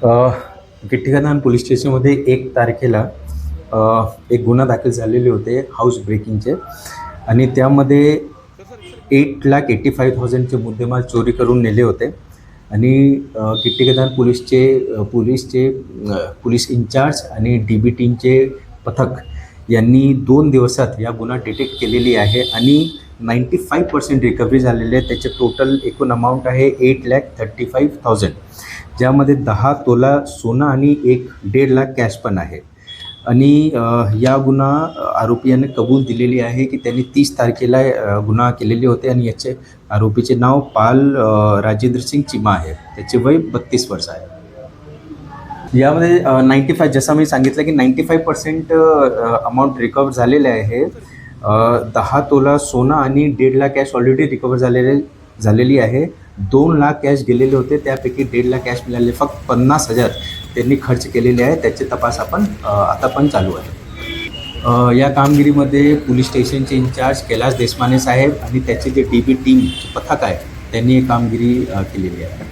गिट्टीकरण police स्टेशनमध्ये 1 तारखेला एक गुन्हा दाखल झालेले होते हाऊस ब्रेकिंगचे, आणि त्यामध्ये 8,85,000चे मुद्देमाल चोरी करून नेले होते. आणि गिट्टीकरण पोलीस इंचार्ज आणि DB टीमचे पथक यांनी 2 दिवसात या गुन्हा डिटेक्ट केलेली आहे आणि 95% रिकव्हरी झालेली आहे. त्याचे टोटल एकूण अमाऊंट आहे 8,35,000, ज्यामध्ये 10 तोला सोनं आणि 1.5 लाख कॅश पण आहे. आणि या गुन्हा आरोपी याने कबूल दिलेली आहे की त्यांनी 30 तारखेला गुन्हा केलेले होते, आणि याचे आरोपीचे नाव पाल राजेंद्र सिंग चिमा आहे. त्याचे वय 32 वर्ष आहे. यामध्ये 95, जसं मी सांगितलं की 95% अमाऊंट रिकवर झालेले आहे. 10 तोला सोनं आणि 1.5 लाख कॅश ऑलरेडी रिकवर झालेली आहे. 2 लाख कॅश गेलेले होते, त्यापैकी 1.5 लाख कॅश मिळाले. फक्त 50,000 त्यांनी खर्च केलेले आहे. त्याचे तपास आता पण चालू आहे. या कामगिरीमध्ये पोलीस स्टेशनचे इंचार्ज कैलास देशमाने साहेब आणि त्याचे जे DB टीम पथक आहे त्यांनी ही कामगिरी केलेली आहे.